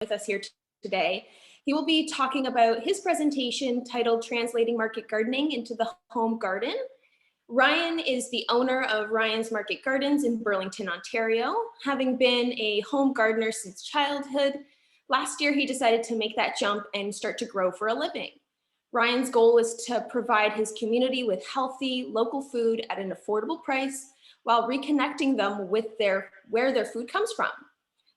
with us here today. He will be talking about his presentation titled Translating Market Gardening into the Home Garden. Ryan is the owner of Ryan's Market Gardens in Burlington, Ontario. Having been a home gardener since childhood, last year he decided to make that jump and start to grow for a living. Ryan's goal is to provide his community with healthy, local food at an affordable price while reconnecting them with where their food comes from.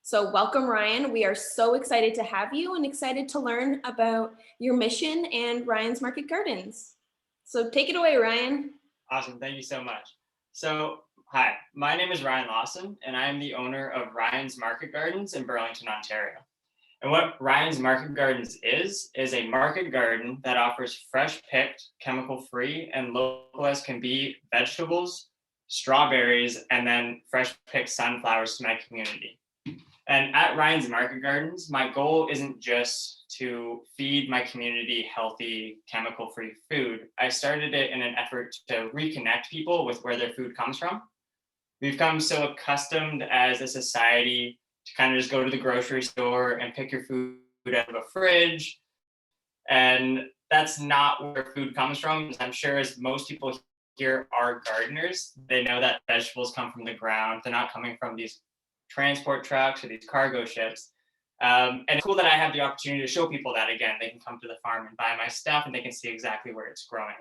So welcome, Ryan. We are so excited to have you and excited to learn about your mission and Ryan's Market Gardens. So take it away, Ryan. Awesome. Thank you so much. So, hi, my name is Ryan Lawson, and I am the owner of Ryan's Market Gardens in Burlington, Ontario. And what Ryan's Market Gardens is a market garden that offers fresh-picked, chemical-free, and local as can be vegetables, strawberries, and then fresh-picked sunflowers to my community. And at Ryan's Market Gardens, my goal isn't just to feed my community healthy, chemical-free food. I started it in an effort to reconnect people with where their food comes from. We've come so accustomed as a society to kind of just go to the grocery store and pick your food out of a fridge. And that's not where food comes from. I'm sure as most people here are gardeners, they know that vegetables come from the ground. They're not coming from these transport trucks or these cargo ships. And it's cool that I have the opportunity to show people that again. They can come to the farm and buy my stuff and they can see exactly where it's growing.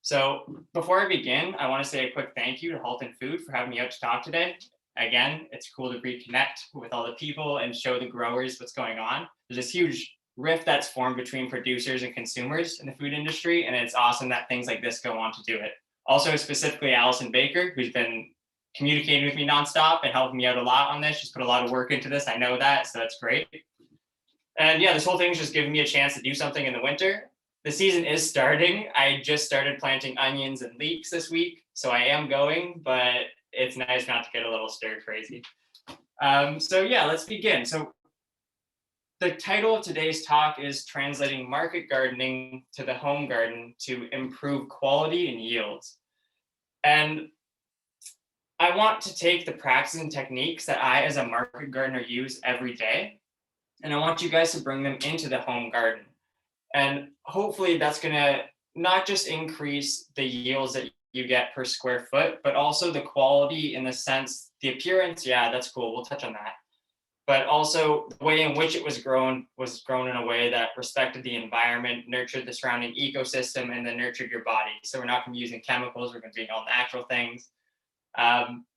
So before I begin, I want to say a quick thank you to Halton Food for having me out to talk today. Again, it's cool to reconnect with all the people and show the growers what's going on. There's this huge rift that's formed between producers and consumers in the food industry, and it's awesome that things like this go on to do it. Also, specifically Allison Baker, who's been communicating with me nonstop and helping me out a lot on this. She's put a lot of work into this. I know that, so that's great. And yeah, this whole thing's just giving me a chance to do something in the winter. The season is starting. I just started planting onions and leeks this week, so I am going, but it's nice not to get a little stir crazy. So yeah, let's begin. So the title of today's talk is Translating Market Gardening to the Home Garden to Improve Quality and Yields. And I want to take the practices and techniques that I as a market gardener use every day, and I want you guys to bring them into the home garden. And hopefully that's gonna not just increase the yields that you get per square foot, but also the quality in the sense, the appearance, yeah, that's cool, we'll touch on that. But also the way in which it was grown in a way that respected the environment, nurtured the surrounding ecosystem, and then nurtured your body. So we're not gonna be using chemicals, we're gonna be doing all natural things.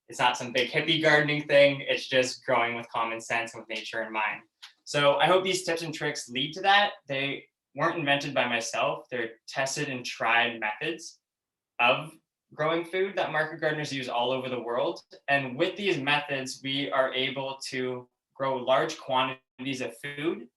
It's not some big hippie gardening thing. It's just growing with common sense and with nature in mind. So I hope these tips and tricks lead to that. They weren't invented by myself. They're tested and tried methods of growing food that market gardeners use all over the world. And with these methods, we are able to grow large quantities of food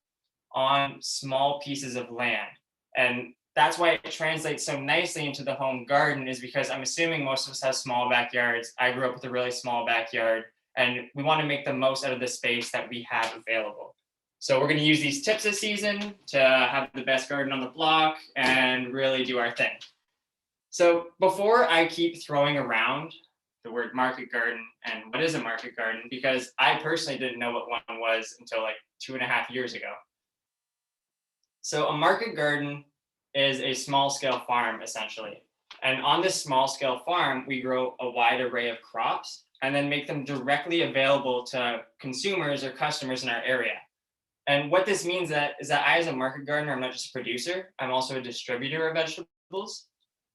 on small pieces of land. And that's why it translates so nicely into the home garden, is because I'm assuming most of us have small backyards. I grew up with a really small backyard, and we want to make the most out of the space that we have available. So we're going to use these tips this season to have the best garden on the block and really do our thing. So before I keep throwing around the word market garden and what is a market garden, because I personally didn't know what one was until like 2.5 years ago. So a market garden is a small scale farm essentially. And on this small scale farm, we grow a wide array of crops and then make them directly available to consumers or customers in our area. And what this means is that I, as a market gardener, I'm not just a producer, I'm also a distributor of vegetables.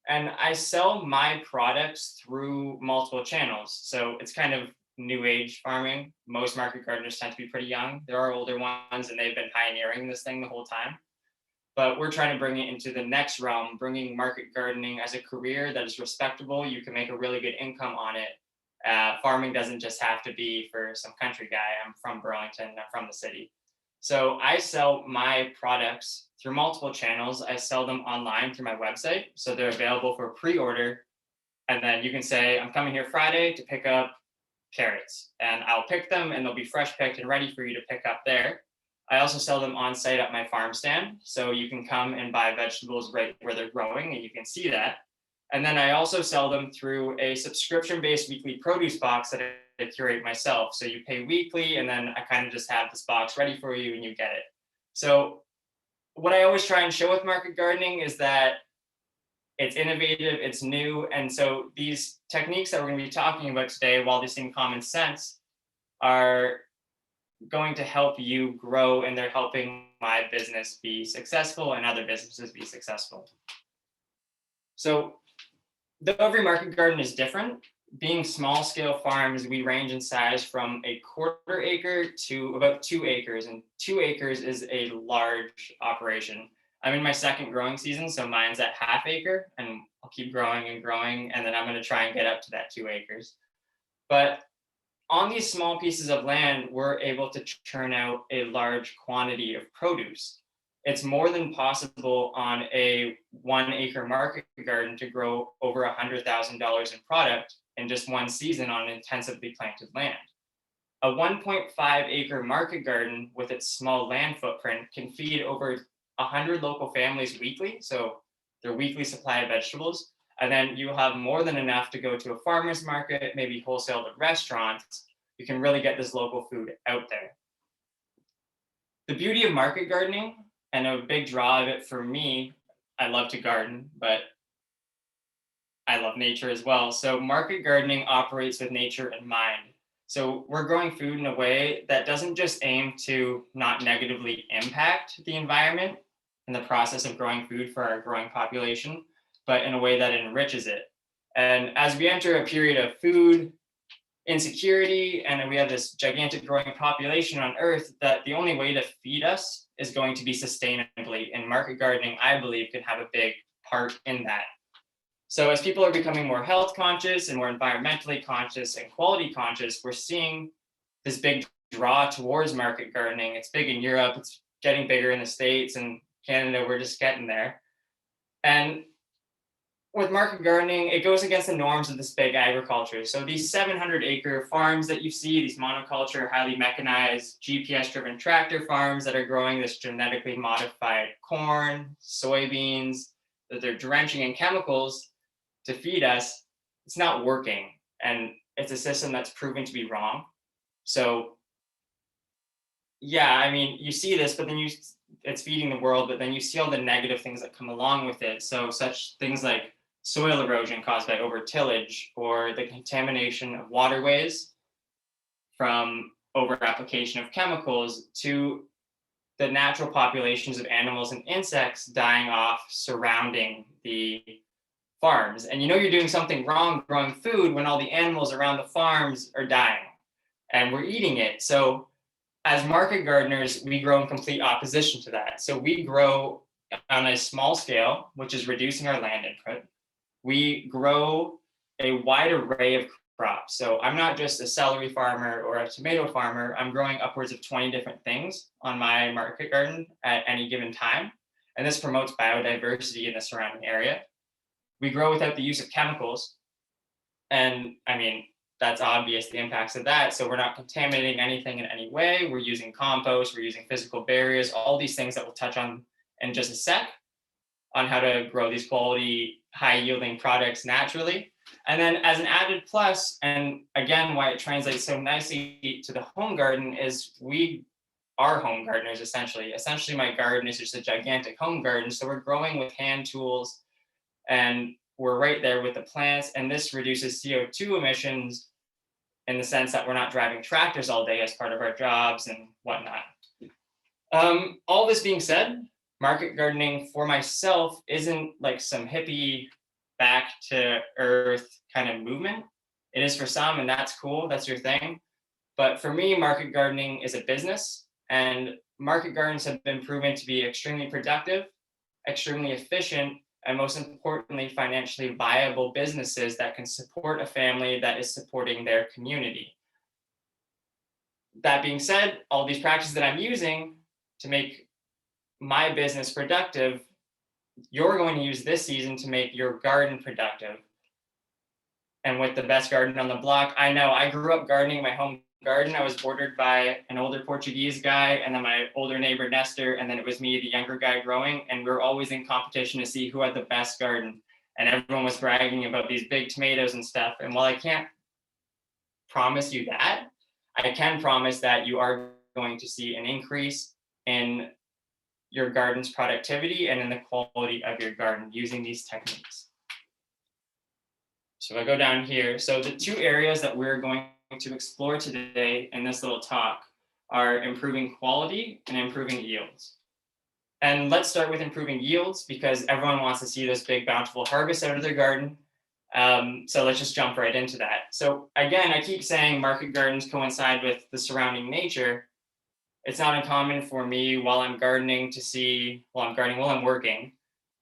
And I sell my products through multiple channels. So it's kind of new age farming. Most market gardeners tend to be pretty young. There are older ones and they've been pioneering this thing the whole time. But we're trying to bring it into the next realm, bringing market gardening as a career that is respectable. You can make a really good income on it. Farming doesn't just have to be for some country guy. I'm from Burlington, I'm from the city. So I sell my products through multiple channels. I sell them online through my website. So they're available for pre-order. And then you can say, I'm coming here Friday to pick up carrots. And I'll pick them and they'll be fresh picked and ready for you to pick up there. I also sell them on site at my farm stand. So you can come and buy vegetables right where they're growing and you can see that. And then I also sell them through a subscription-based weekly produce box that curate myself. So you pay weekly, and then I kind of just have this box ready for you and you get it. So what I always try and show with market gardening is that it's innovative, it's new. And so these techniques that we're going to be talking about today, while they seem common sense, are going to help you grow, and they're helping my business be successful and other businesses be successful. So though every market garden is different, being small scale farms, we range in size from a quarter acre to about 2 acres, and 2 acres is a large operation. I'm in my second growing season, so mine's at half acre, and I'll keep growing and growing, and then I'm going to try and get up to that 2 acres. But on these small pieces of land, we're able to churn out a large quantity of produce. It's more than possible on a 1 acre market garden to grow over $100,000 in product in just one season on intensively planted land. A 1.5 acre market garden with its small land footprint can feed over 100 local families weekly, so their weekly supply of vegetables. And then you have more than enough to go to a farmer's market, maybe wholesale to restaurants. You can really get this local food out there. The beauty of market gardening, and a big draw of it for me, I love to garden, but I love nature as well. So market gardening operates with nature in mind. So we're growing food in a way that doesn't just aim to not negatively impact the environment in the process of growing food for our growing population, but in a way that enriches it. And as we enter a period of food insecurity, and we have this gigantic growing population on Earth, that the only way to feed us is going to be sustainably. And market gardening, I believe, can have a big part in that. So as people are becoming more health conscious and more environmentally conscious and quality conscious, we're seeing this big draw towards market gardening. It's big in Europe, it's getting bigger in the States, and Canada, we're just getting there. And with market gardening, it goes against the norms of this big agriculture. So these 700 acre farms that you see, these monoculture, highly mechanized, GPS driven tractor farms that are growing this genetically modified corn, soybeans, that they're drenching in chemicals to feed us, it's not working. And it's a system that's proven to be wrong. So yeah, I mean, you see this, but then it's feeding the world, but then you see all the negative things that come along with it. So such things like soil erosion caused by over-tillage, or the contamination of waterways from over-application of chemicals, to the natural populations of animals and insects dying off surrounding the farms. And you know you're doing something wrong growing food when all the animals around the farms are dying and we're eating it. So as market gardeners, we grow in complete opposition to that. So we grow on a small scale, which is reducing our land input. We grow a wide array of crops. So I'm not just a celery farmer or a tomato farmer. I'm growing upwards of 20 different things on my market garden at any given time. And this promotes biodiversity in the surrounding area. We grow without the use of chemicals. And I mean, that's obvious, the impacts of that. So we're not contaminating anything in any way. We're using compost, we're using physical barriers, all these things that we'll touch on in just a sec, on how to grow these quality, high yielding products naturally. And then as an added plus, and again, why it translates so nicely to the home garden, is we are home gardeners essentially. Essentially, my garden is just a gigantic home garden. So we're growing with hand tools, and we're right there with the plants. And this reduces CO2 emissions in the sense that we're not driving tractors all day as part of our jobs and whatnot. All this being said, market gardening for myself isn't like some hippie back to earth kind of movement. It is for some, and that's cool, that's your thing. But for me, market gardening is a business, and market gardens have been proven to be extremely productive, extremely efficient, and most importantly, financially viable businesses that can support a family that is supporting their community. That being said, all these practices that I'm using to make my business productive, you're going to use this season to make your garden productive. And with the best garden on the block, I know I grew up gardening my home garden. I was bordered by an older Portuguese guy, and then my older neighbor Nestor, and then it was me, the younger guy, growing. And we were always in competition to see who had the best garden. And everyone was bragging about these big tomatoes and stuff. And while I can't promise you that. I can promise that you are going to see an increase in your garden's productivity and in the quality of your garden using these techniques. So if I go down here, so the two areas that we're going to explore today in this little talk are improving quality and improving yields. And let's start with improving yields because everyone wants to see this big bountiful harvest out of their garden. So let's just jump right into that. So again, I keep saying market gardens coincide with the surrounding nature. It's not uncommon for me while I'm gardening to see, while I'm working,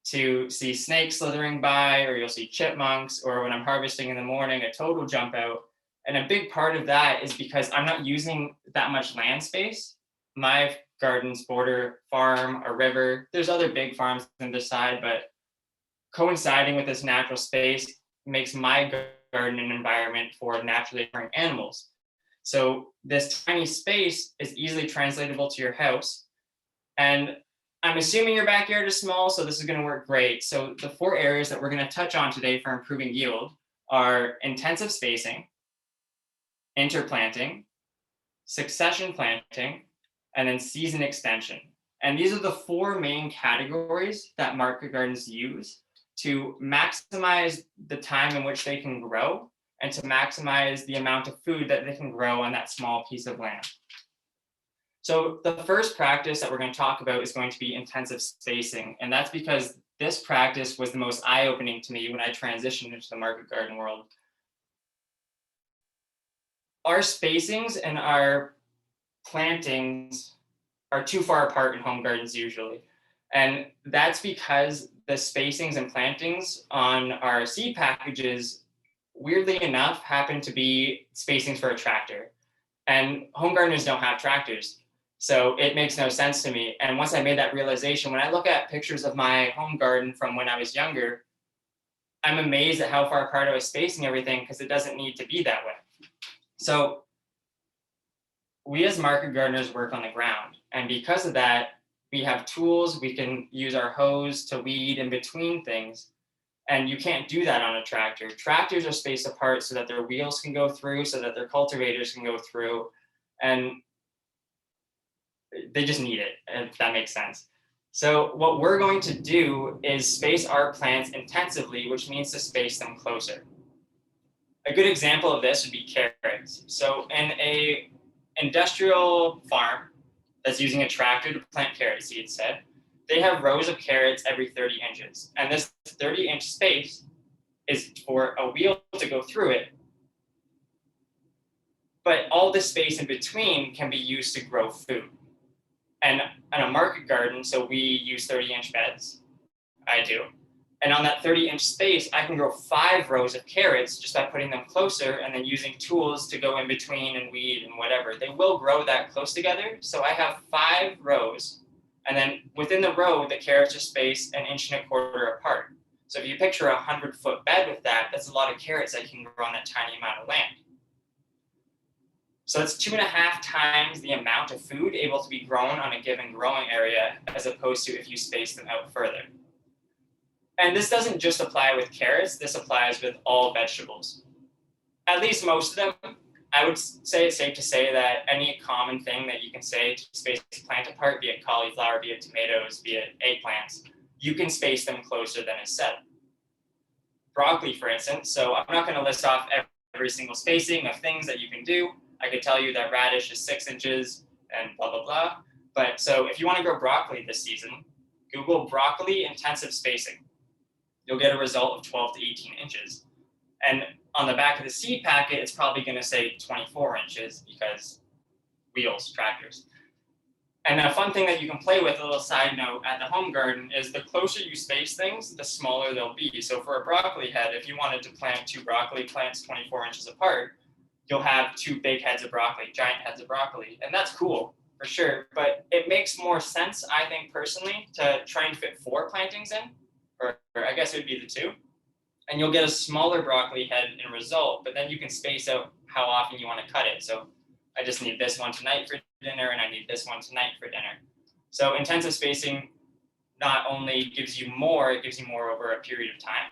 to see snakes slithering by, or you'll see chipmunks, or when I'm harvesting in the morning, a toad will jump out. And a big part of that is because I'm not using that much land space. My gardens border farm, a river. There's other big farms on the side, but coinciding with this natural space makes my garden an environment for naturally occurring animals. So this tiny space is easily translatable to your house. And I'm assuming your backyard is small, so this is going to work great. So the 4 areas that we're going to touch on today for improving yield are intensive spacing, interplanting, succession planting, and then season extension. And these are the 4 main categories that market gardens use to maximize the time in which they can grow and to maximize the amount of food that they can grow on that small piece of land. So the first practice that we're going to talk about is going to be intensive spacing. And that's because this practice was the most eye-opening to me when I transitioned into the market garden world. Our spacings and our plantings are too far apart in home gardens usually. And that's because the spacings and plantings on our seed packages, weirdly enough, happen to be spacings for a tractor. And home gardeners don't have tractors. So it makes no sense to me. And once I made that realization, when I look at pictures of my home garden from when I was younger, I'm amazed at how far apart I was spacing everything because it doesn't need to be that way. So we as market gardeners work on the ground. And because of that, we have tools. We can use our hose to weed in between things. And you can't do that on a tractor. Tractors are spaced apart so that their wheels can go through, so that their cultivators can go through. And they just need it, if that makes sense. So what we're going to do is space our plants intensively, which means to space them closer. A good example of this would be carrots. So in a industrial farm that's using a tractor to plant carrot seeds, said, they have rows of carrots every 30 inches. And this 30-inch space is for a wheel to go through it. But all the space in between can be used to grow food. And on a market garden, so we use 30-inch beds, I do. And on that 30-inch space, I can grow 5 rows of carrots just by putting them closer and then using tools to go in between and weed and whatever. They will grow that close together. So I have 5 rows. And then within the row, the carrots are spaced 1.25 inches apart. So if you picture a 100-foot bed with that, that's a lot of carrots that can grow on that tiny amount of land. So that's 2.5 times the amount of food able to be grown on a given growing area as opposed to if you space them out further. And this doesn't just apply with carrots, this applies with all vegetables. At least most of them. I would say it's safe to say that any common thing that you can say to space a plant apart, be it cauliflower, be it tomatoes, be it eggplants, you can space them closer than is said. Broccoli, for instance, so I'm not going to list off every single spacing of things that you can do. I could tell you that radish is 6 inches and blah, blah, blah. But so if you want to grow broccoli this season, Google broccoli intensive spacing. You'll get a result of 12 to 18 inches. And on the back of the seed packet, it's probably going to say 24 inches because wheels, tractors. And a fun thing that you can play with, a little side note at the home garden, is the closer you space things, the smaller they'll be. So for a broccoli head, if you wanted to plant 2 broccoli plants 24 inches apart, you'll have 2 big heads of broccoli, giant heads of broccoli. And that's cool, for sure. But it makes more sense, I think, personally, to try and fit 4 plantings in, or I guess it would be the 2. And you'll get a smaller broccoli head in result, but then you can space out how often you want to cut it. So I just need this one tonight for dinner, and I need this one tonight for dinner. So intensive spacing not only gives you more, it gives you more over a period of time.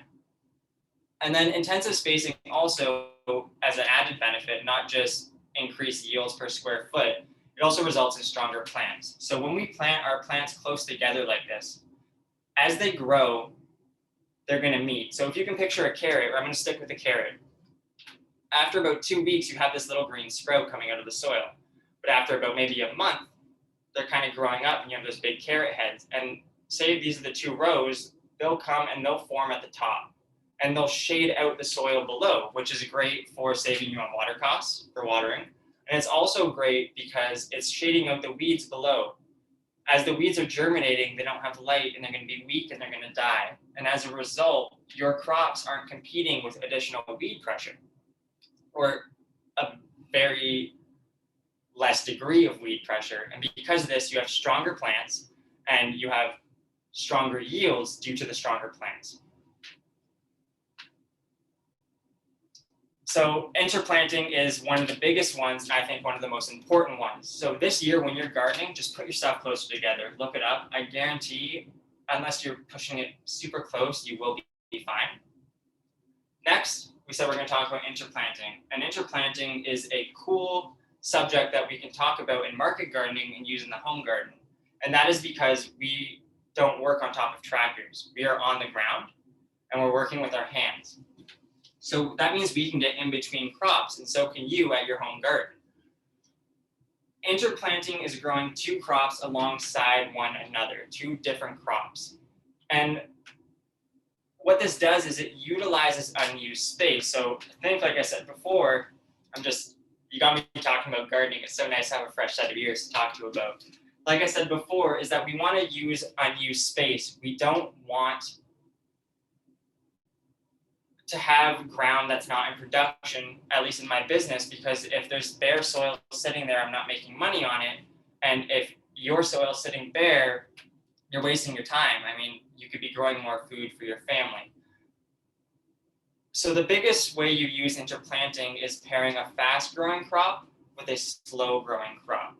And then intensive spacing also as an added benefit, not just increase yields per square foot, it also results in stronger plants. So when we plant our plants close together like this, as they grow, they're going to meet. So if you can picture a carrot, or I'm going to stick with the carrot. After about 2 weeks, you have this little green sprout coming out of the soil. But after about maybe a month, they're kind of growing up and you have those big carrot heads. And say these are the 2 rows, they'll come and they'll form at the top. And they'll shade out the soil below, which is great for saving you on water costs for watering. And it's also great because it's shading out the weeds below. As the weeds are germinating, they don't have light and they're going to be weak and they're going to die. And as a result, your crops aren't competing with additional weed pressure or a very less degree of weed pressure. And because of this, you have stronger plants and you have stronger yields due to the stronger plants. So interplanting is one of the biggest ones, and I think one of the most important ones. So this year when you're gardening, just put your stuff closer together, look it up. I guarantee, unless you're pushing it super close, you will be fine. Next, we said we're going to talk about interplanting. And interplanting is a cool subject that we can talk about in market gardening and use in the home garden. And that is because we don't work on top of tractors. We are on the ground and we're working with our hands. So that means we can get in between crops, and so can you at your home garden. Interplanting is growing 2 crops alongside one another, 2 different crops. And what this does is it utilizes unused space. So I think, like I said before, you got me talking about gardening. It's so nice to have a fresh set of ears to talk to about. Like I said before, is that we want to use unused space. We don't want to have ground that's not in production, at least in my business, because if there's bare soil sitting there, I'm not making money on it. And if your soil is sitting bare, you're wasting your time. I mean, you could be growing more food for your family. So the biggest way you use interplanting is pairing a fast-growing crop with a slow-growing crop.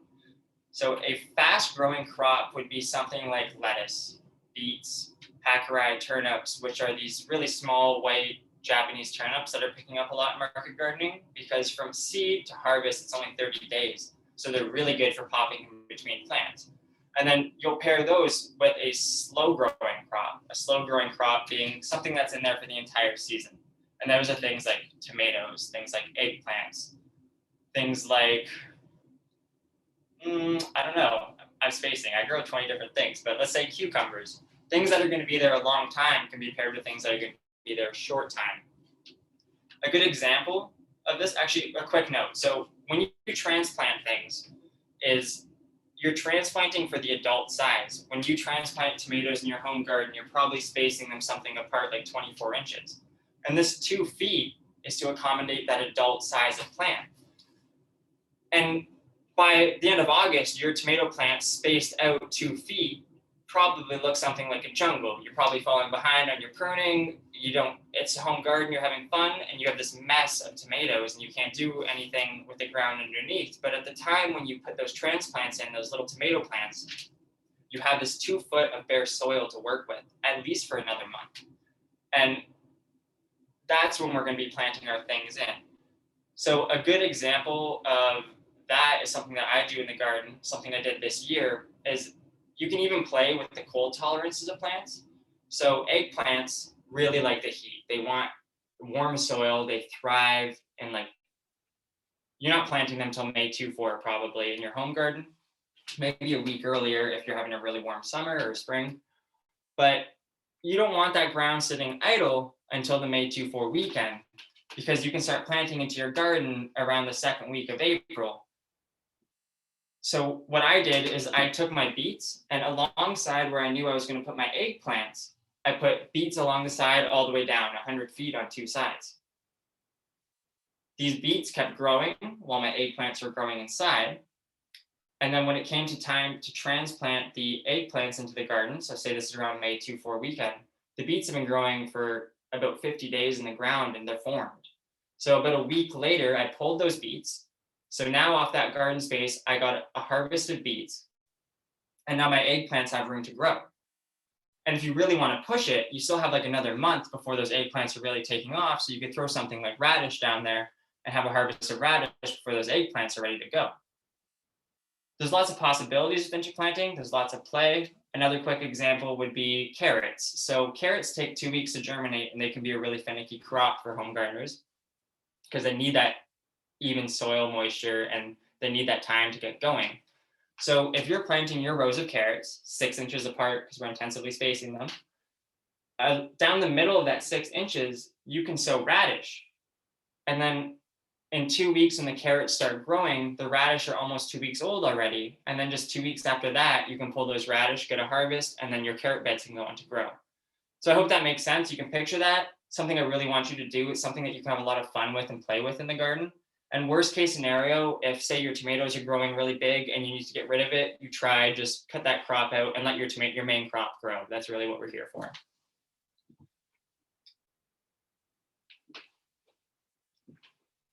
So a fast-growing crop would be something like lettuce, beets, Hakurei turnips, which are these really small white Japanese turnips that are picking up a lot in market gardening, because from seed to harvest, it's only 30 days. So they're really good for popping in between plants. And then you'll pair those with a slow-growing crop being something that's in there for the entire season. And those are things like tomatoes, things like eggplants, things like, I don't know, I'm spacing. I grow 20 different things, but let's say cucumbers. Things that are going to be there a long time can be paired with things that are going to be there a short time. A good example of this, actually a quick note. So when you transplant things, is you're transplanting for the adult size. When you transplant tomatoes in your home garden, you're probably spacing them something apart like 24 inches. And this 2 feet is to accommodate that adult size of plant. And by the end of August, your tomato plant spaced out 2 feet probably looks something like a jungle. You're probably falling behind on your pruning. It's a home garden, you're having fun, and you have this mess of tomatoes and you can't do anything with the ground underneath. But at the time when you put those transplants in, those little tomato plants, you have this 2 foot of bare soil to work with, at least for another month. And that's when we're going to be planting our things in. So a good example of that is something that I do in the garden, something I did this year, is you can even play with the cold tolerances of plants. So eggplants really like the heat. They want warm soil. They thrive in you're not planting them till May 2-4 probably in your home garden, maybe a week earlier if you're having a really warm summer or spring. But you don't want that ground sitting idle until the May 2-4 weekend, because you can start planting into your garden around the 2nd week of April. So what I did is I took my beets, and alongside where I knew I was going to put my eggplants, I put beets along the side all the way down 100 feet on 2 sides. These beets kept growing while my eggplants were growing inside. And then when it came to time to transplant the eggplants into the garden, so say this is around May 2-4 weekend, the beets have been growing for about 50 days in the ground and they're formed. So about a week later, I pulled those beets. So now off that garden space, I got a harvest of beets, and now my eggplants have room to grow. And if you really want to push it, you still have another month before those eggplants are really taking off. So you could throw something like radish down there, and have a harvest of radish before those eggplants are ready to go. There's lots of possibilities with interplanting. There's lots of play. Another quick example would be carrots. So carrots take 2 weeks to germinate, and they can be a really finicky crop for home gardeners because they need that even soil moisture and they need that time to get going. So if you're planting your rows of carrots 6 inches apart, because we're intensively spacing them, down the middle of that 6 inches, you can sow radish. And then in 2 weeks, when the carrots start growing, the radish are almost 2 weeks old already. And then just 2 weeks after that, you can pull those radish, get a harvest, and then your carrot beds can go on to grow. So I hope that makes sense. You can picture that. Something I really want you to do. It's something that you can have a lot of fun with and play with in the garden. And worst case scenario, if say your tomatoes are growing really big and you need to get rid of it, you try just cut that crop out and let your main crop grow. That's really what we're here for.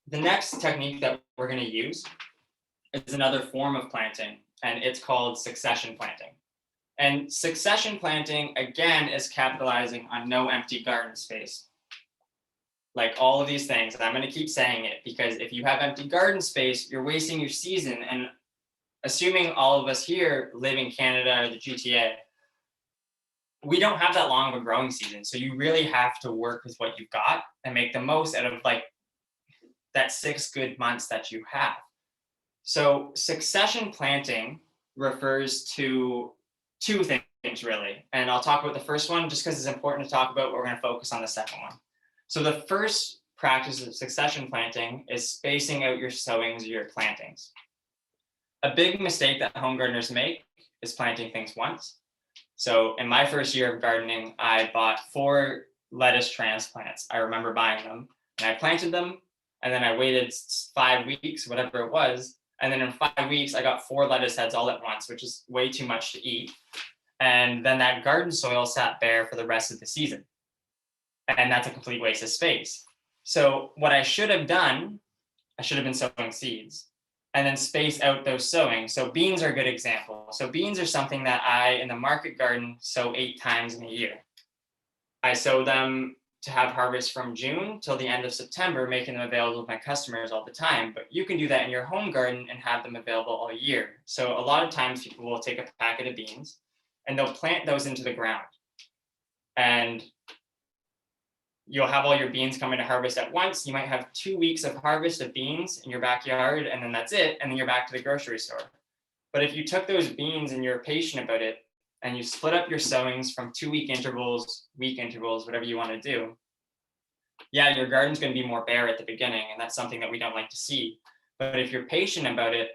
The next technique that we're going to use is another form of planting, and it's called succession planting. And succession planting, again, is capitalizing on no empty garden space. Like all of these things, and I'm going to keep saying it because if you have empty garden space, you're wasting your season. And assuming all of us here live in Canada or the GTA, we don't have that long of a growing season. So you really have to work with what you've got and make the most out of like that 6 good months that you have. So succession planting refers to 2 things really. And I'll talk about the first one just because it's important to talk about, but we're going to focus on the second one. So the first practice of succession planting is spacing out your sowings or your plantings. A big mistake that home gardeners make is planting things once. So in my first year of gardening, I bought 4 lettuce transplants. I remember buying them and I planted them, and then I waited 5 weeks, whatever it was. And then in 5 weeks, I got 4 lettuce heads all at once, which is way too much to eat. And then that garden soil sat bare for the rest of the season. And that's a complete waste of space. So what I should have done, I should have been sowing seeds and then space out those sowings. So beans are a good example. So beans are something that I, in the market garden, sow 8 times in a year. I sow them to have harvest from June till the end of September, making them available to my customers all the time. But you can do that in your home garden and have them available all year. So a lot of times people will take a packet of beans and they'll plant those into the ground. And you'll have all your beans coming to harvest at once. You might have 2 weeks of harvest of beans in your backyard, and then that's it. And then you're back to the grocery store. But if you took those beans and you're patient about it, and you split up your sowings from 2 week intervals, whatever you want to do, yeah, your garden's going to be more bare at the beginning. And that's something that we don't like to see. But if you're patient about it,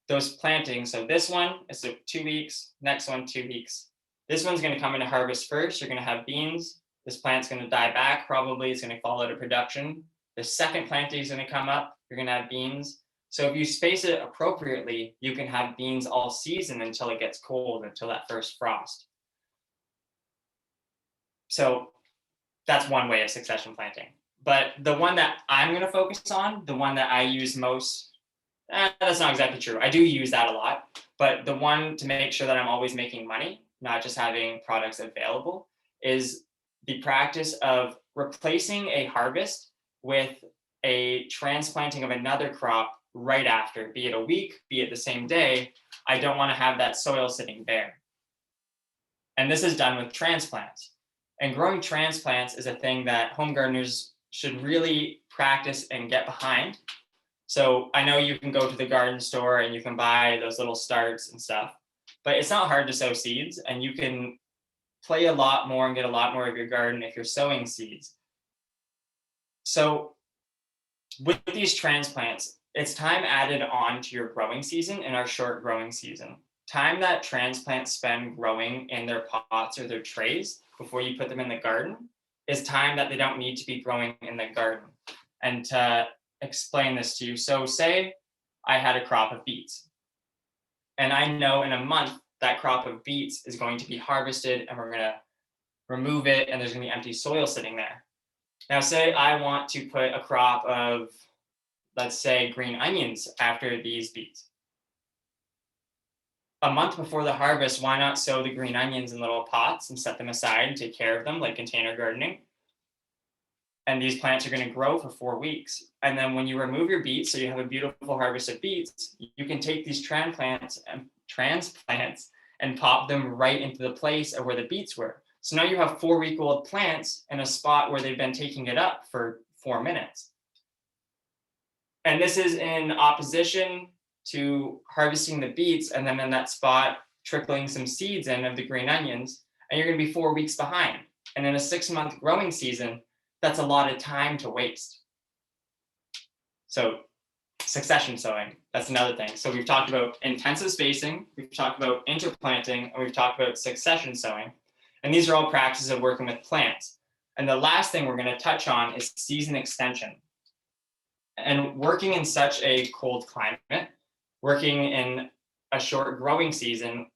those plantings, so this one is 2 weeks, next one, 2 weeks. This one's going to come into harvest first. You're going to have beans. This plant's going to die back. Probably it's going to fall out of production. The second planting is going to come up. You're going to have beans. So if you space it appropriately, you can have beans all season until it gets cold, until that first frost. So that's one way of succession planting. But the one that I'm going to focus on, the one that I use most, that's not exactly true. I do use that a lot. But the one to make sure that I'm always making money, not just having products available, is the practice of replacing a harvest with a transplanting of another crop right after, be it a week, be it the same day. I don't want to have that soil sitting bare. And this is done with transplants. And growing transplants is a thing that home gardeners should really practice and get behind. So I know you can go to the garden store and you can buy those little starts and stuff, but it's not hard to sow seeds, and you can play a lot more and get a lot more of your garden if you're sowing seeds. So with these transplants, it's time added on to your growing season in our short growing season. Time that transplants spend growing in their pots or their trays before you put them in the garden is time that they don't need to be growing in the garden. And to explain this to you, so say I had a crop of beets, and I know in a month that crop of beets is going to be harvested and we're going to remove it and there's going to be empty soil sitting there. Now, say I want to put a crop of, let's say, green onions after these beets. A month before the harvest, why not sow the green onions in little pots and set them aside and take care of them like container gardening? And these plants are going to grow for 4 weeks. And then when you remove your beets, so you have a beautiful harvest of beets, you can take these transplants and pop them right into the place of where the beets were. So now you have 4-week-old plants in a spot where they've been taking it up for 4 minutes. And this is in opposition to harvesting the beets and then in that spot trickling some seeds in of the green onions, and you're going to be 4 weeks behind. And in a 6-month growing season, that's a lot of time to waste. So succession sowing, that's another thing. So we've talked about intensive spacing, we've talked about interplanting, and we've talked about succession sowing. And these are all practices of working with plants. And the last thing we're going to touch on is season extension. And working in such a cold climate, working in a short growing season,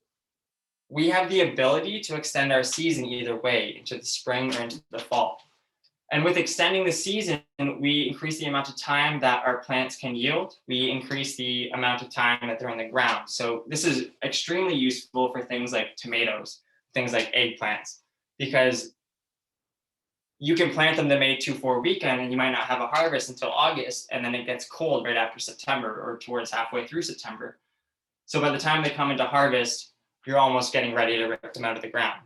we have the ability to extend our season either way, into the spring or into the fall. And with extending the season, we increase the amount of time that our plants can yield. We increase the amount of time that they're in the ground. So this is extremely useful for things like tomatoes, things like eggplants, because you can plant them the May 2-4 weekend and you might not have a harvest until August, and then it gets cold right after September or towards halfway through September. So by the time they come into harvest, you're almost getting ready to rip them out of the ground,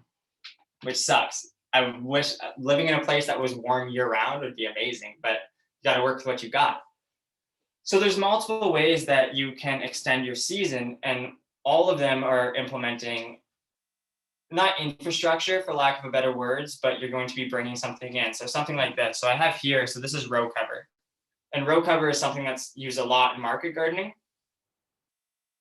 which sucks. I wish living in a place that was warm year round would be amazing, but you got to work with what you got. So there's multiple ways that you can extend your season, and all of them are implementing not infrastructure for lack of a better words, but you're going to be bringing something in. So something like this. So I have here, so this is row cover. And row cover is something that's used a lot in market gardening.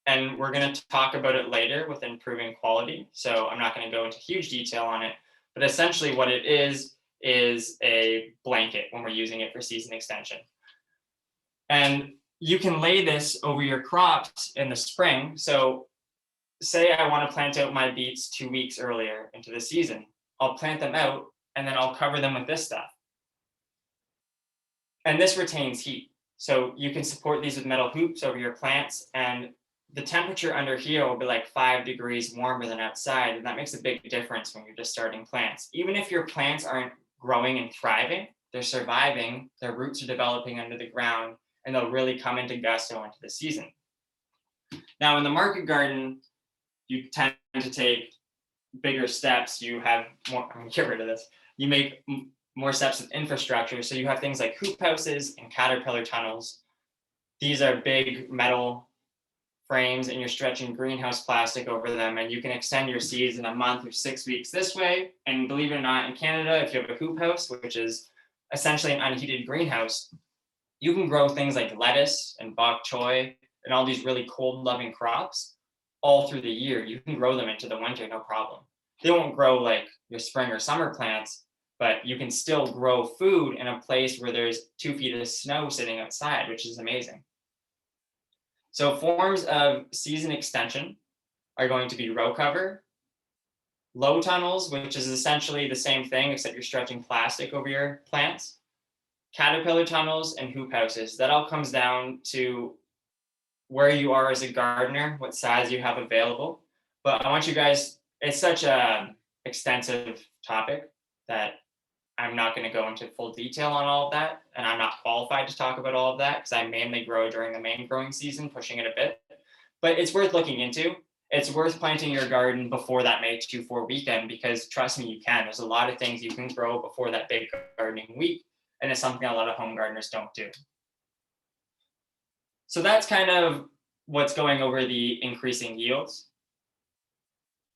And we're going to talk about it later with improving quality. So I'm not going to go into huge detail on it, but essentially what it is a blanket when we're using it for season extension. And you can lay this over your crops in the spring. So say I want to plant out my beets 2 weeks earlier into the season. I'll plant them out and then I'll cover them with this stuff. And this retains heat. So you can support these with metal hoops over your plants, and the temperature under here will be like 5 degrees warmer than outside. And that makes a big difference when you're just starting plants. Even if your plants aren't growing and thriving, they're surviving, their roots are developing under the ground, and they'll really come into gusto into the season. Now in the market garden, you tend to take bigger steps. You have more, I'm gonna get rid of this. You make more steps with infrastructure. So you have things like hoop houses and caterpillar tunnels. These are big metal frames, and you're stretching greenhouse plastic over them, and you can extend your seeds in a month or 6 weeks this way. And believe it or not, in Canada, if you have a hoop house, which is essentially an unheated greenhouse, you can grow things like lettuce and bok choy and all these really cold loving crops all through the year. You can grow them into the winter, no problem. They won't grow like your spring or summer plants, but you can still grow food in a place where there's 2 feet of snow sitting outside, which is amazing. So forms of season extension are going to be row cover, low tunnels, which is essentially the same thing, except you're stretching plastic over your plants, caterpillar tunnels, and hoop houses. That all comes down to where you are as a gardener, what size you have available. But I want you guys, it's such a extensive topic that I'm not going to go into full detail on all of that, and I'm not qualified to talk about all of that because I mainly grow during the main growing season, pushing it a bit. But it's worth looking into. It's worth planting your garden before that May 2-4 weekend, because trust me, you can. There's a lot of things you can grow before that big gardening week, and it's something a lot of home gardeners don't do. So that's kind of what's going over the increasing yields.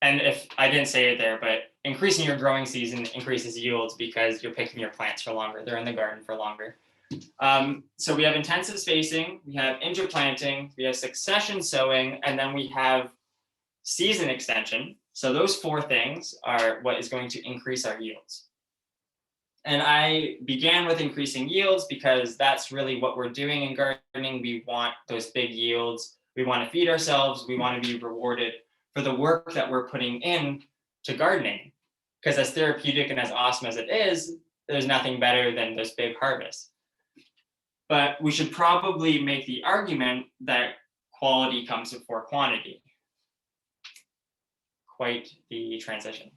And if I didn't say it there, but increasing your growing season increases yields because you're picking your plants for longer. They're in the garden for longer. So we have intensive spacing, we have interplanting, we have succession sowing, and then we have season extension. So those 4 things are what is going to increase our yields. And I began with increasing yields because that's really what we're doing in gardening. We want those big yields. We want to feed ourselves. We want to be rewarded for the work that we're putting in to gardening. Because as therapeutic and as awesome as it is, there's nothing better than those big harvests. But we should probably make the argument that quality comes before quantity. Quite the transition.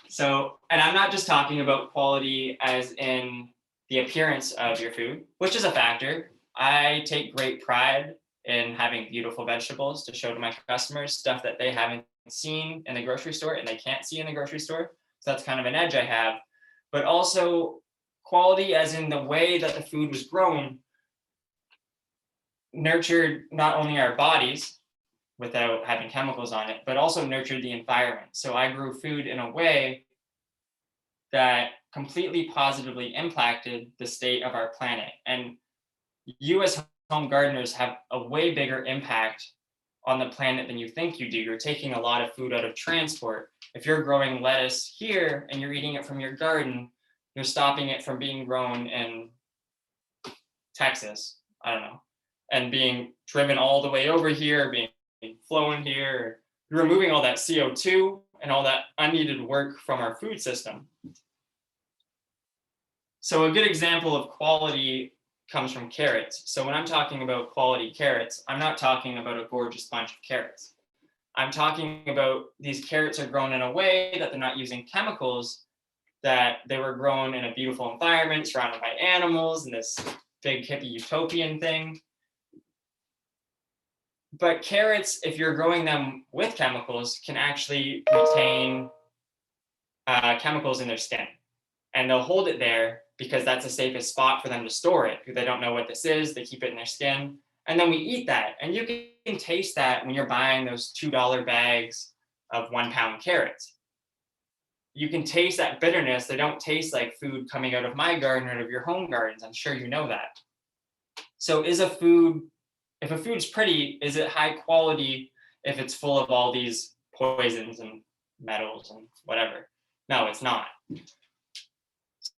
So, and I'm not just talking about quality as in the appearance of your food, which is a factor. I take great pride in having beautiful vegetables to show to my customers, stuff that they haven't seen in the grocery store and they can't see in the grocery store. So that's kind of an edge I have. But also quality, as in the way that the food was grown, nurtured not only our bodies without having chemicals on it, but also nurtured the environment. So I grew food in a way that completely positively impacted the state of our planet. And you as home gardeners have a way bigger impact on the planet than you think you do. You're taking a lot of food out of transport. If you're growing lettuce here and you're eating it from your garden, you're stopping it from being grown in Texas, I don't know, and being driven all the way over here, being flown here. You're removing all that CO2 and all that unneeded work from our food system. So a good example of quality comes from carrots. So when I'm talking about quality carrots, I'm not talking about a gorgeous bunch of carrots. I'm talking about these carrots are grown in a way that they're not using chemicals, that they were grown in a beautiful environment surrounded by animals and this big hippie utopian thing. But carrots, if you're growing them with chemicals, can actually retain chemicals in their skin. And they'll hold it there because that's the safest spot for them to store it. Because they don't know what this is, they keep it in their skin. And then we eat that. And you can taste that when you're buying those $2 bags of 1 pound carrots. You can taste that bitterness. They don't taste like food coming out of my garden or out of your home gardens. I'm sure you know that. So if a food's pretty, is it high quality if it's full of all these poisons and metals and whatever? No, it's not.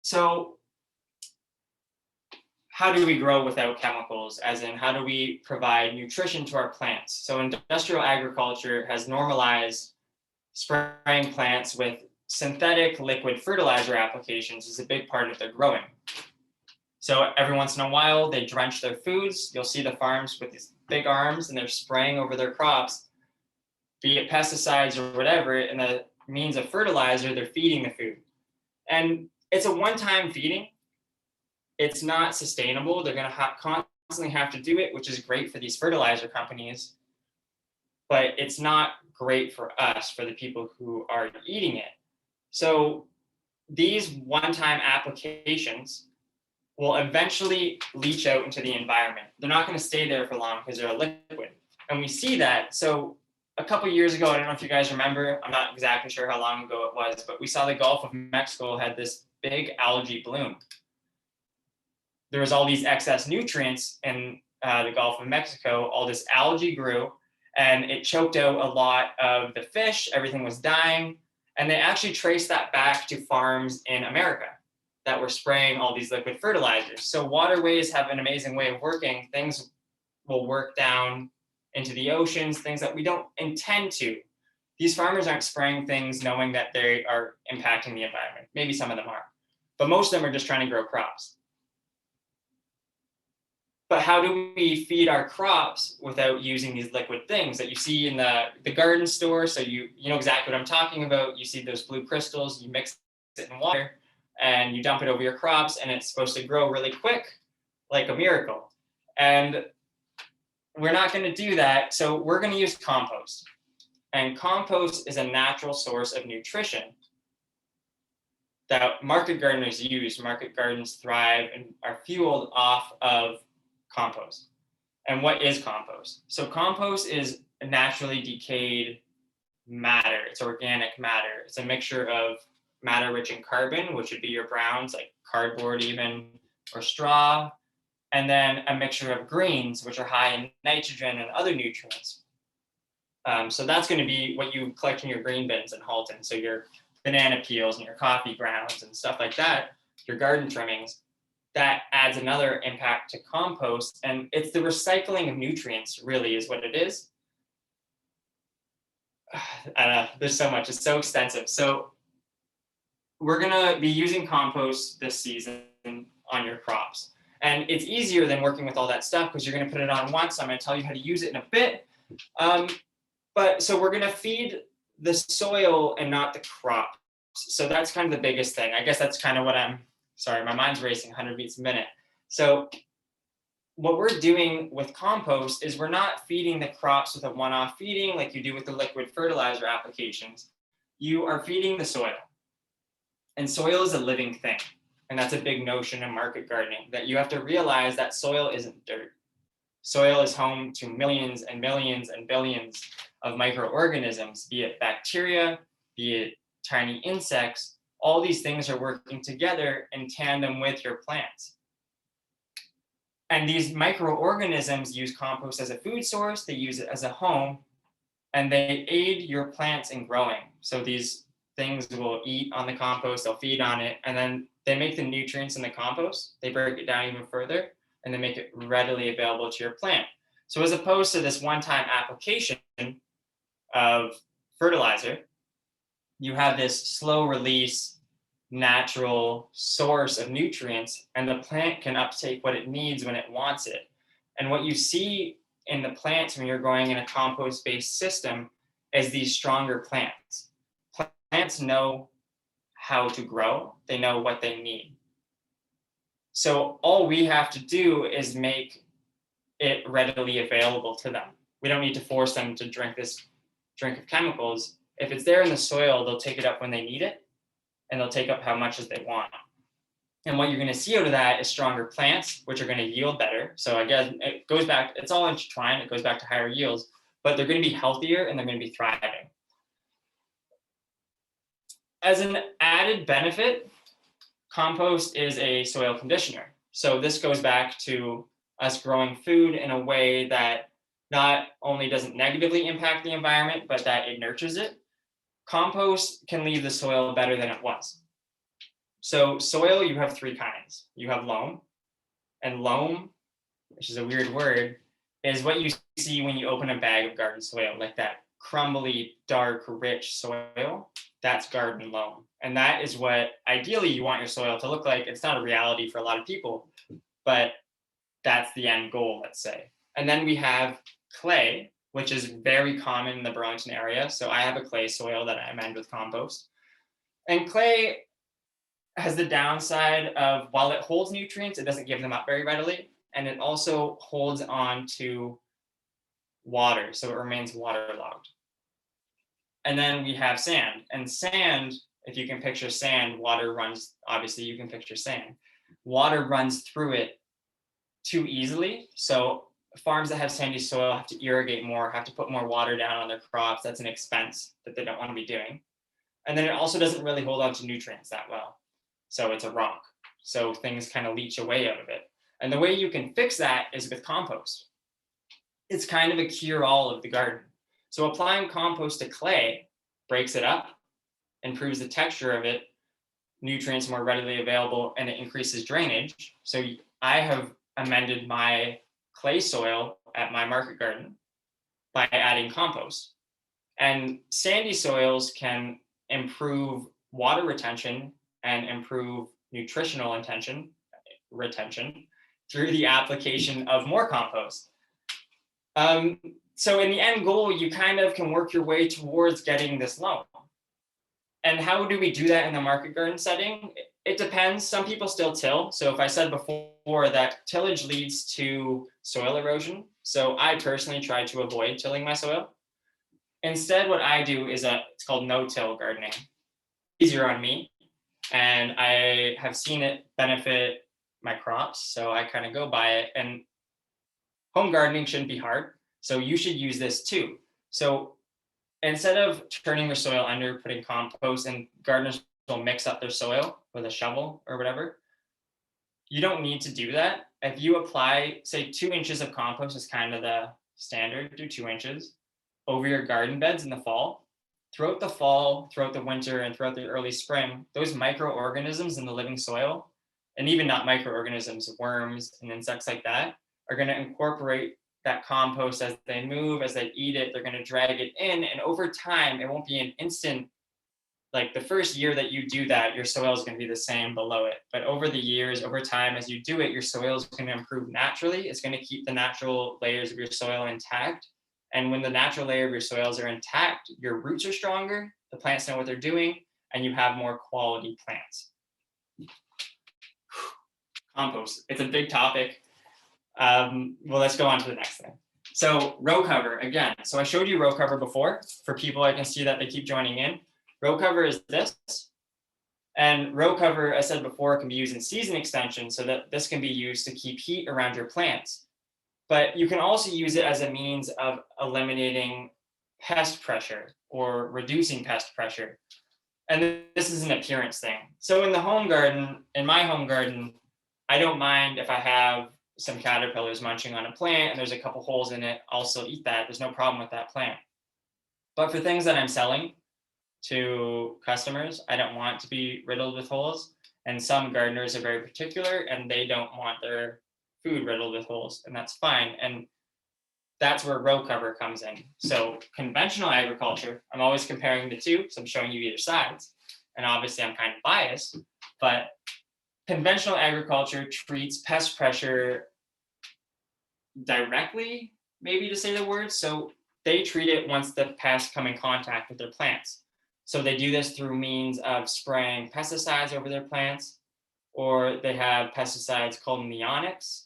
So how do we grow without chemicals? As in, how do we provide nutrition to our plants? So industrial agriculture has normalized spraying plants with synthetic liquid fertilizer applications is a big part of their growing. So every once in a while, they drench their foods. You'll see the farms with these big arms and they're spraying over their crops, be it pesticides or whatever, and the means of fertilizer, they're feeding the food. And it's a one-time feeding. It's not sustainable. They're going to constantly have to do it, which is great for these fertilizer companies, but it's not great for us, for the people who are eating it. So these one-time applications will eventually leach out into the environment. They're not going to stay there for long because they're a liquid. And we see that. So a couple of years ago, I don't know if you guys remember, I'm not exactly sure how long ago it was, but we saw the Gulf of Mexico had this big algae bloom. There was all these excess nutrients in the Gulf of Mexico. All this algae grew and it choked out a lot of the fish. Everything was dying. And they actually traced that back to farms in America that were spraying all these liquid fertilizers. So waterways have an amazing way of working. Things will work down into the oceans, things that we don't intend to. These farmers aren't spraying things knowing that they are impacting the environment. Maybe some of them are, but most of them are just trying to grow crops. But how do we feed our crops without using these liquid things that you see in the garden store? So you know exactly what I'm talking about. You see those blue crystals, you mix it in water and you dump it over your crops and it's supposed to grow really quick, like a miracle. And we're not going to do that. So we're going to use compost. And compost is a natural source of nutrition that market gardeners use. Market gardens thrive and are fueled off of compost. And what is compost? So compost is a naturally decayed matter. It's organic matter. It's a mixture of matter rich in carbon, which would be your browns, like cardboard even, or straw, and then a mixture of greens, which are high in nitrogen and other nutrients. So that's going to be what you collect in your green bins in Halton. So your banana peels and your coffee grounds and stuff like that, your garden trimmings, that adds another impact to compost. And it's the recycling of nutrients really is what it is. I don't know, there's so much, it's so extensive. So we're gonna be using compost this season on your crops. And it's easier than working with all that stuff because you're gonna put it on once. I'm gonna tell you how to use it in a bit. But so we're gonna feed the soil and not the crops. So that's kind of the biggest thing. I guess that's kind of what I'm sorry, my mind's racing 100 beats a minute. So what we're doing with compost is we're not feeding the crops with a one-off feeding like you do with the liquid fertilizer applications. You are feeding the soil. And soil is a living thing. And that's a big notion in market gardening, that you have to realize that soil isn't dirt. Soil is home to millions and millions and billions of microorganisms, be it bacteria, be it tiny insects. All these things are working together in tandem with your plants. And these microorganisms use compost as a food source, they use it as a home, and they aid your plants in growing. So these things will eat on the compost, they'll feed on it, and then they make the nutrients in the compost, they break it down even further, and they make it readily available to your plant. So as opposed to this one-time application of fertilizer, you have this slow release, natural source of nutrients, and the plant can uptake what it needs when it wants it. And what you see in the plants when you're growing in a compost-based system is these stronger plants. Plants know how to grow, they know what they need. So all we have to do is make it readily available to them. We don't need to force them to drink this drink of chemicals. If it's there in the soil, they'll take it up when they need it, and they'll take up how much as they want. And what you're going to see out of that is stronger plants, which are going to yield better. So again, it goes back, it's all intertwined, it goes back to higher yields, but they're going to be healthier and they're going to be thriving. As an added benefit, compost is a soil conditioner. So this goes back to us growing food in a way that not only doesn't negatively impact the environment, but that it nurtures it. Compost can leave the soil better than it was. So soil, you have three kinds. You have loam, and loam, which is a weird word, is what you see when you open a bag of garden soil, like that crumbly, dark, rich soil. That's garden loam. And that is what ideally you want your soil to look like. It's not a reality for a lot of people, but that's the end goal, let's say. And then we have clay, which is very common in the Burlington area. So I have a clay soil that I amend with compost. And clay has the downside of, while it holds nutrients, it doesn't give them up very readily. And it also holds on to water, so it remains waterlogged. And then we have sand. And sand, if you can picture sand, water runs, obviously you can picture sand. Water runs through it too easily. So farms that have sandy soil have to irrigate more, have to put more water down on their crops. That's an expense that they don't want to be doing. And then it also doesn't really hold on to nutrients that well. So it's a rock. So things kind of leach away out of it. And the way you can fix that is with compost. It's kind of a cure-all of the garden. So applying compost to clay breaks it up, improves the texture of it, nutrients more readily available, and it increases drainage. So I have amended my clay soil at my market garden by adding compost. And sandy soils can improve water retention and improve nutritional retention through the application of more compost. So in the end goal, you kind of can work your way towards getting this loam. And how do we do that in the market garden setting? It depends. Some people still till. So if I said before that tillage leads to soil erosion, so I personally try to avoid tilling my soil. Instead, what I do is it's called no-till gardening. Easier on me, and I have seen it benefit my crops, so I kind of go by it. And home gardening shouldn't be hard, so you should use this too. So instead of turning your soil under, putting compost, and gardeners will mix up their soil with a shovel or whatever, you don't need to do that. If you apply, say 2 inches of compost is kind of the standard, do 2 inches over your garden beds in the fall. Throughout the fall, throughout the winter, and throughout the early spring, those microorganisms in the living soil, and even not microorganisms, worms and insects like that, are going to incorporate that compost as they move, as they eat it. They're going to drag it in, and over time, it won't be an instant. Like the first year that you do that, your soil is going to be the same below it. But over the years, over time, as you do it, your soil is going to improve naturally. It's going to keep the natural layers of your soil intact. And when the natural layer of your soils are intact, your roots are stronger, the plants know what they're doing, and you have more quality plants. Compost. It's a big topic. Well, let's go on to the next thing. So row cover again. So I showed you row cover before. For people, I can see that they keep joining in. Row cover is this. And row cover, I said before, can be used in season extension so that this can be used to keep heat around your plants. But you can also use it as a means of eliminating pest pressure or reducing pest pressure. And this is an appearance thing. So in the home garden, in my home garden, I don't mind if I have some caterpillars munching on a plant and there's a couple holes in it, I'll still eat that. There's no problem with that plant. But for things that I'm selling to customers, I don't want to be riddled with holes. And some gardeners are very particular and they don't want their food riddled with holes, and that's fine. And that's where row cover comes in. So conventional agriculture, I'm always comparing the two, so I'm showing you either sides. And obviously I'm kind of biased, but conventional agriculture treats pest pressure directly, maybe to say the word. So they treat it once the pests come in contact with their plants. So they do this through means of spraying pesticides over their plants, or they have pesticides called neonics.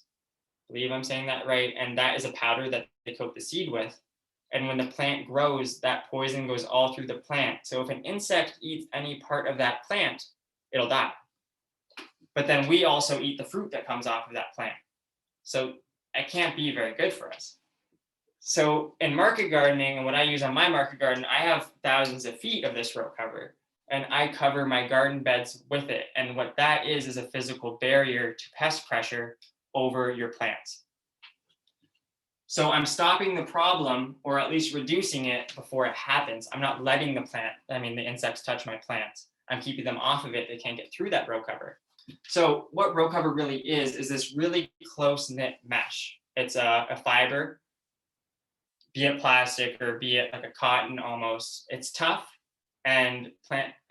I believe I'm saying that right. And that is a powder that they coat the seed with. And when the plant grows, that poison goes all through the plant. So if an insect eats any part of that plant, it'll die. But then we also eat the fruit that comes off of that plant. So it can't be very good for us. So in market gardening, and what I use on my market garden, I have thousands of feet of this row cover, and I cover my garden beds with it. And what that is a physical barrier to pest pressure over your plants. So I'm stopping the problem, or at least reducing it before it happens. I'm not letting the insects touch my plants. I'm keeping them off of it. They can't get through that row cover. So what row cover really is this really close-knit mesh. It's a fiber, be it plastic or be it like a cotton almost. It's tough, and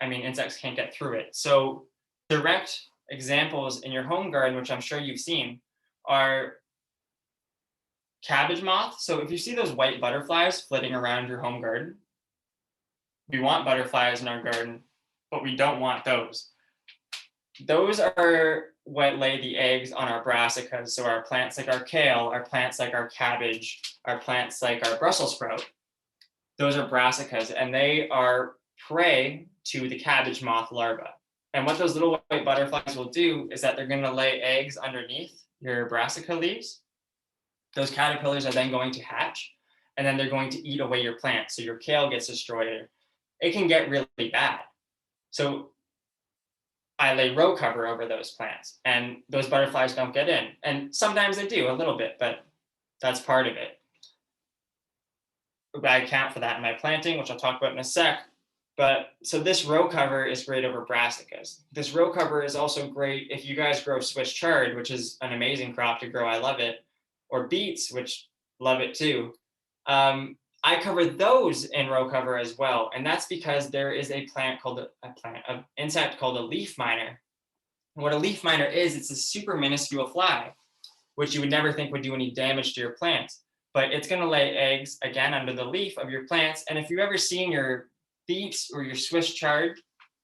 insects can't get through it. So direct examples in your home garden, which I'm sure you've seen, are cabbage moth. So if you see those white butterflies flitting around your home garden, we want butterflies in our garden, but we don't want those. Those are what lay the eggs on our brassicas. So our plants like our kale, our plants like our cabbage, our plants like our Brussels sprout, those are brassicas, and they are prey to the cabbage moth larvae. And what those little white butterflies will do is that they're going to lay eggs underneath your brassica leaves. Those caterpillars are then going to hatch, and then they're going to eat away your plant. So your kale gets destroyed. It can get really bad. So I lay row cover over those plants, and those butterflies don't get in. And sometimes they do a little bit, but that's part of it. I account for that in my planting, which I'll talk about in a sec. But so this row cover is great over brassicas. This row cover is also great if you guys grow Swiss chard, which is an amazing crop to grow. I love it. Or beets, which love it too. I cover those in row cover as well. And that's because there is an insect called a leaf miner. And what a leaf miner is, it's a super minuscule fly, which you would never think would do any damage to your plants. But it's going to lay eggs, again, under the leaf of your plants. And if you've ever seen your beets or your Swiss chard,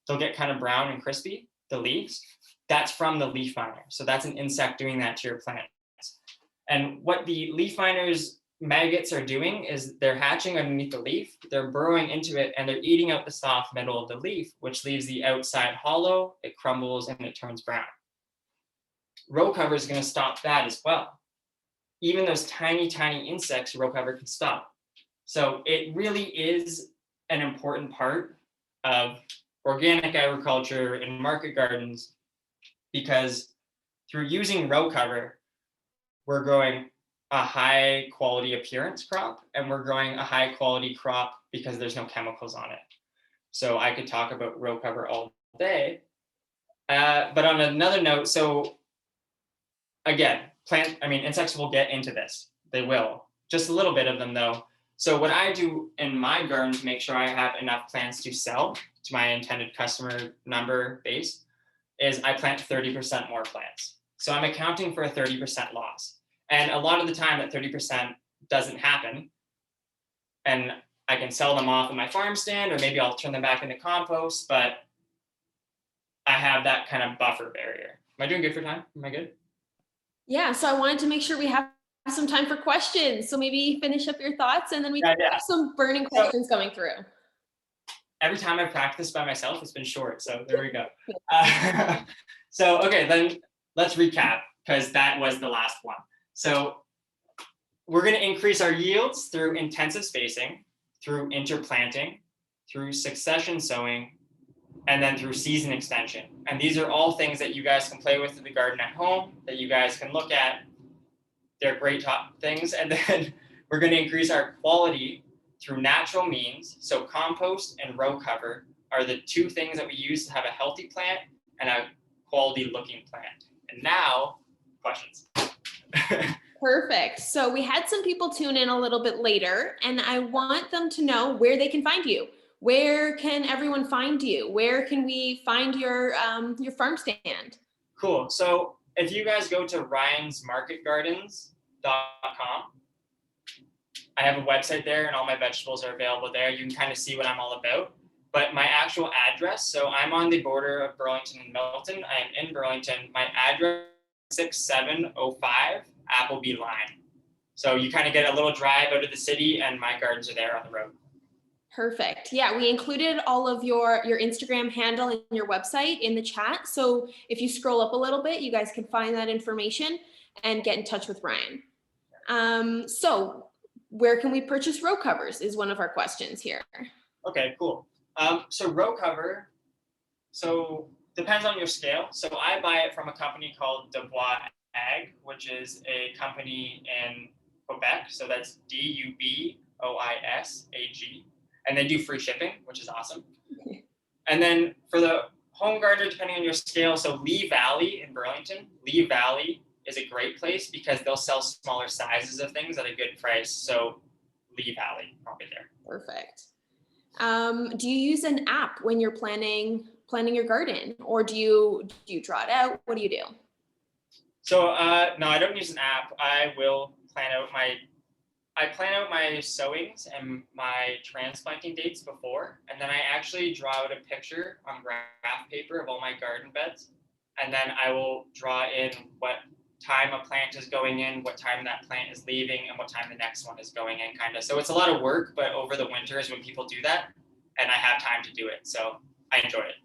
they'll get kind of brown and crispy, the leaves. That's from the leaf miner. So that's an insect doing that to your plants. And what the leaf miners maggots are doing is they're hatching underneath the leaf, they're burrowing into it, and they're eating out the soft middle of the leaf, which leaves the outside hollow, it crumbles, and it turns brown. Row cover is going to stop that as well. Even those tiny, tiny insects, row cover can stop. So it really is an important part of organic agriculture and market gardens, because through using row cover, we're growing a high quality appearance crop, and we're growing a high quality crop because there's no chemicals on it. So I could talk about row cover all day. But on another note, so again, insects will get into this. They will. Just a little bit of them though. So what I do in my garden to make sure I have enough plants to sell to my intended customer number base is I plant 30% more plants. So I'm accounting for a 30% loss. And a lot of the time that 30% doesn't happen. And I can sell them off at my farm stand, or maybe I'll turn them back into compost, but I have that kind of buffer barrier. Am I doing good for time? Am I good? Yeah, so I wanted to make sure we have some time for questions. So maybe finish up your thoughts and then we Yeah, can yeah. have some burning So questions coming through. every time I've practiced by myself, it's been short. So there we go. Uh, so, okay, then let's recap because that was the last one. So we're going to increase our yields through intensive spacing, through interplanting, through succession sowing, and then through season extension. And these are all things that you guys can play with in the garden at home, that you guys can look at. They're great top things. And then we're going to increase our quality through natural means. So compost and row cover are the two things that we use to have a healthy plant and a quality looking plant. And now, questions. Perfect. So we had some people tune in a little bit later, and I want them to know where they can find you. Where can everyone find you? Where can we find your farm stand? Cool. So if you guys go to ryansmarketgardens.com, I have a website there and all my vegetables are available there. You can kind of see what I'm all about. But my actual address, so I'm on the border of Burlington and Milton. I am in Burlington. My address is 6705 Appleby Line. So you kind of get a little drive out of the city and my gardens are there on the road. Perfect. Yeah, we included all of your Instagram handle and your website in the chat. So if you scroll up a little bit, you guys can find that information and get in touch with Ryan. So where can we purchase row covers is one of our questions here. Okay, cool. So row cover, so depends on your scale. So I buy it from a company called Dubois Ag, which is a company in Quebec. So that's DUBOISAG. And they do free shipping, which is awesome. And then for the home gardener, depending on your scale, so Lee Valley in Burlington, Lee Valley is a great place because they'll sell smaller sizes of things at a good price. So Lee Valley, probably there. Perfect. Do you use an app when you're planning your garden, or do you draw it out? What do you do? So no, I don't use an app. I plan out my sowings and my transplanting dates before, and then I actually draw out a picture on graph paper of all my garden beds, and then I will draw in what time a plant is going in, what time that plant is leaving, and what time the next one is going in, kind of. So it's a lot of work, but over the winter is when people do that, and I have time to do it, so I enjoy it.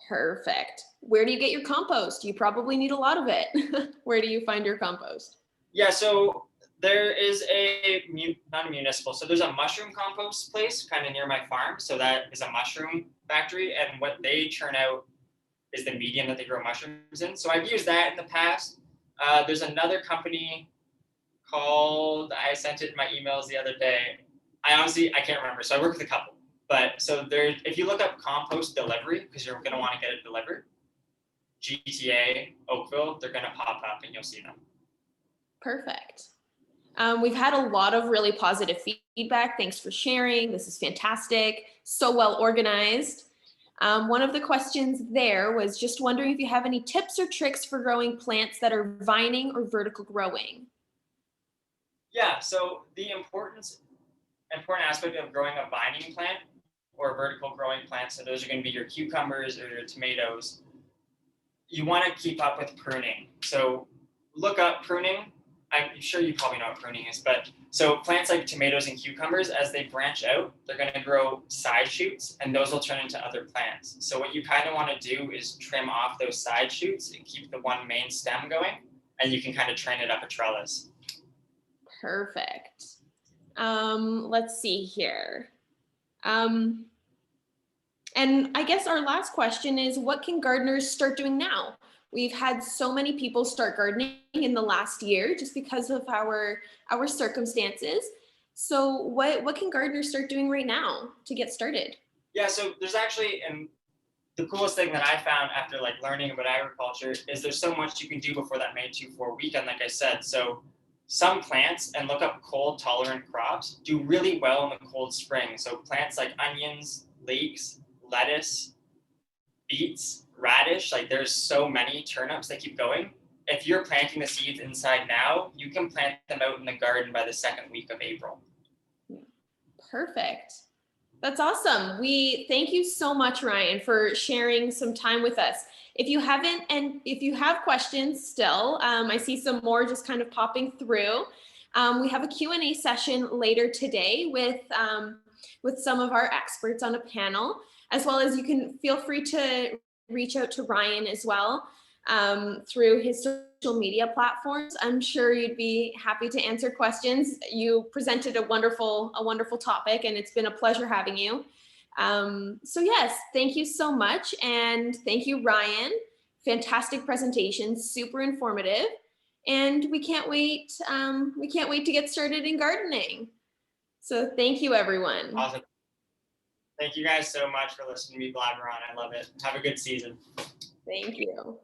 Perfect. Where do you get your compost? You probably need a lot of it. Where do you find your compost? Yeah, so there is not a municipal, so there's a mushroom compost place kind of near my farm. So that is a mushroom factory, and what they churn out is the medium that they grow mushrooms in. So I've used that in the past. There's another company called, I sent it in my emails the other day. I can't remember. So I work with a couple. But so there, if you look up compost delivery, because you're going to want to get it delivered, GTA, Oakville, they're going to pop up and you'll see them. Perfect. We've had a lot of really positive feedback. Thanks for sharing. This is fantastic. So well organized. One of the questions there was just wondering if you have any tips or tricks for growing plants that are vining or vertical growing. Yeah, so the important aspect of growing a vining plant or a vertical growing plant, so those are going to be your cucumbers or your tomatoes, you want to keep up with pruning. So look up pruning. I'm sure you probably know what pruning is, but so plants like tomatoes and cucumbers, as they branch out, they're going to grow side shoots and those will turn into other plants. So what you kind of want to do is trim off those side shoots and keep the one main stem going, and you can kind of train it up a trellis. Perfect. Let's see here. And I guess our last question is, what can gardeners start doing now? We've had so many people start gardening in the last year just because of our circumstances. So what can gardeners start doing right now to get started? Yeah, so there's actually, and the coolest thing that I found after like learning about agriculture is there's so much you can do before that May 2-4 weekend, like I said. So some plants, and look up cold tolerant crops, do really well in the cold spring. So plants like onions, leeks, lettuce, beets, radish, like there's so many turnips that keep going. If you're planting the seeds inside now, you can plant them out in the garden by the second week of April. Perfect. That's awesome. We thank you so much, Ryan, for sharing some time with us. If you haven't, and if you have questions still, I see some more just kind of popping through. We have a Q&A session later today with some of our experts on a panel, as well as you can feel free to reach out to Ryan as well through his social media platforms. I'm sure you'd be happy to answer questions. You presented a wonderful topic, and it's been a pleasure having you. So yes, thank you so much. And thank you, Ryan. Fantastic presentation, super informative. And we can't wait to get started in gardening. So thank you, everyone. Awesome. Thank you guys so much for listening to me blabber on. I love it. Have a good season. Thank you.